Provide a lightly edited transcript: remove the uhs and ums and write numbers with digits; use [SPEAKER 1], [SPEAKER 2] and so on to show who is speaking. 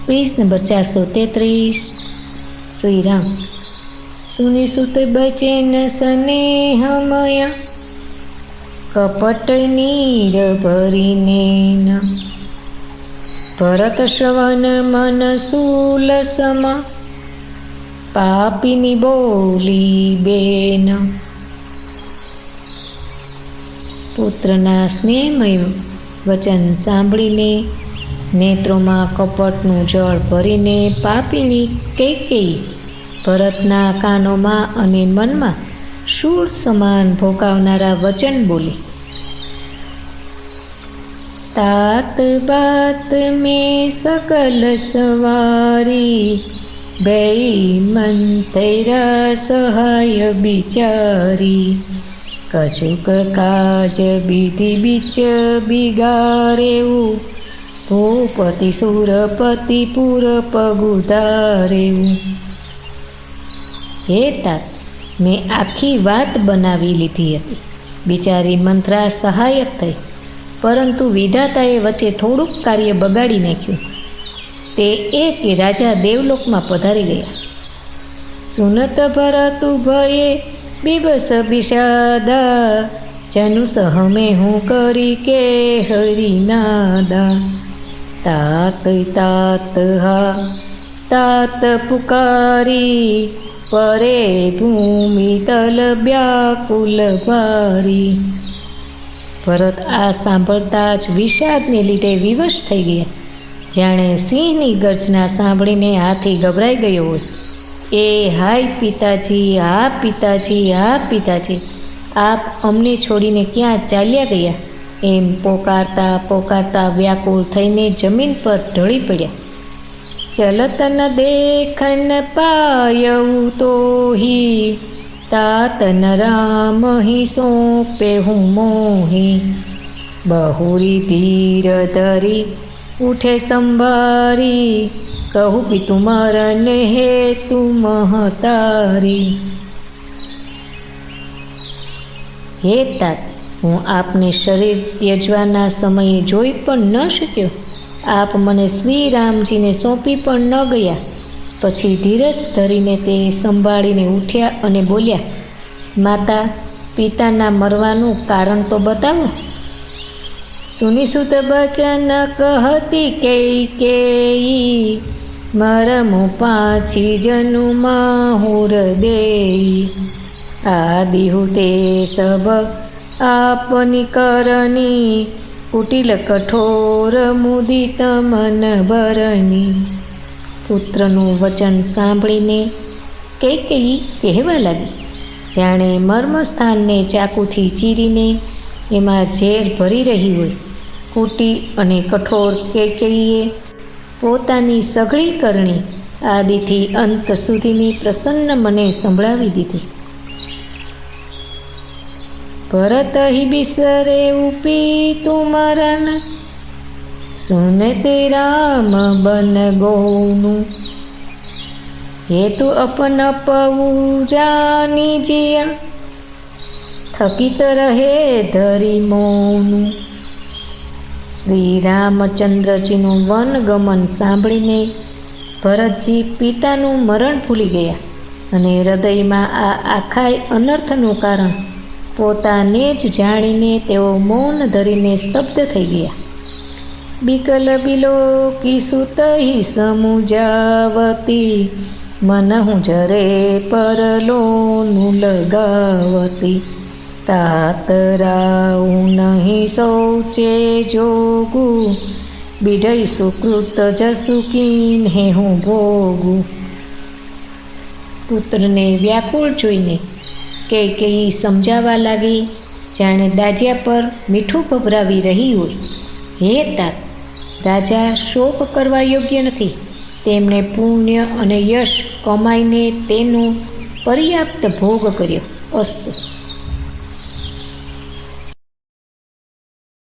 [SPEAKER 1] Page number 433। Shri Ram. सुनिसुत बचन स्नेहमया कपट नीर भरीने न भरत श्रवण मन सुलसमा पापीनी बोली बेन। पुत्रना स्नेहमय वचन सांभळीने नेत्रों कपटनु जळ भरीने पापीनी कैकेयी भरतना कानों अने मनमा शूळ समान भोकावनारा वचन बोली। तात बात में सकल सवारी बेई मन तेरा सहाय बिचारी कछुक काज विधि बीच बिगारेऊ भूपति सुरपति पुर पगुधारेऊ। हे तात, मैं आखी वात बनावी लीधी हती। बिचारी मंत्रा सहायक थई, परंतु विधाताए वच्चे थोड़ुंक कार्य बगाड़ी नाख्युं। ते ए के राजा देवलोक में पधारी गया। सुनत भरतु भये बीबस विषादा जनु सहमे हूँ करी के हरिनादा। तात तात हा तात पुकारी परे भूमि तल व्याकुल भारी। भरत आ सांभळता ज विषादने लीधे विवश थई गया। जाणे सिंहनी गर्जना सांभळीने हाथी गभराई गयो होय। ए हाय पिताजी, आ पिताजी, आ पिताजी, आप अमने छोड़ीने क्यां चाल्या गया? एम पोकारता पोकारता व्याकुल थईने जमीन पर ढળી પડ્યા। चलत न देखन पायऊ तो ही तात न राम ही सौंपे हूँ मोही। बहुरी धीर धरी उठे संभारी कहूँ भी तुमरन हे तुम महतारी। हे तात, हूँ आपने शरीर त्यजवाना समये जोई पण न शक्यो। आप मने श्री रामजी ने सौंपी पण न गया। पछी धीरज धरीने ते संभाळीने उठ्या अने बोल्या, माता, पिताना मरवानुं कारण तो बतावो। सुनिसुत बचन कहती कैकेयी मरमु पाछी जनु माहुर देई। आदिहु ते सब आपनी करनी कुटिल कठोर मुदित मन भरनी। पुत्रનું વચન સાંભળીને કૈકેયી કહેવા લાગી, જાણે મર્મસ્થાનને ચાકુથી ચીરીને એમાં ઝેર ભરી રહી હોય। કુટિલ અને કઠોર કૈકેયીએ પોતાની સઘળી કરણી આદિથી અંત સુધીની પ્રસન્ન મને સંભળાવી દીધી। ભરત हि बिसरे उपी तुमरन सुनते राम बन गौनु। हेतु अपन पऊ जानी जिया थकित रहे धरी मौनु। श्री रामचंद्रजीનું વનગમન સાંભળીને ભરતજી પિતાનું મરણ ભૂલી ગયા અને હૃદયમાં આ આખાય અનર્થનું કારણ પોતાને જ જાણીને તેઓ મૌન ધરીને સ્તબ્ધ થઈ ગયા। बिकल बिलो की सुतही समुजावती मनहु जरे परलोनु लगावती। तात राऊ नहीं शौचे जोगू बिढई सुकृत जसुकीन हे हूँ भोगू। पुत्र ने व्याकुल जोईने कैकेयी समझावा लागी, जाणे दाजिया पर मीठું ભભરાવી रही होय। हे तात, राजा शोक करवा योग्य नहीं। तेमणे पुण्य अने यश कमाईने तेनो पर्याप्त भोग कर्यो। अस्तु।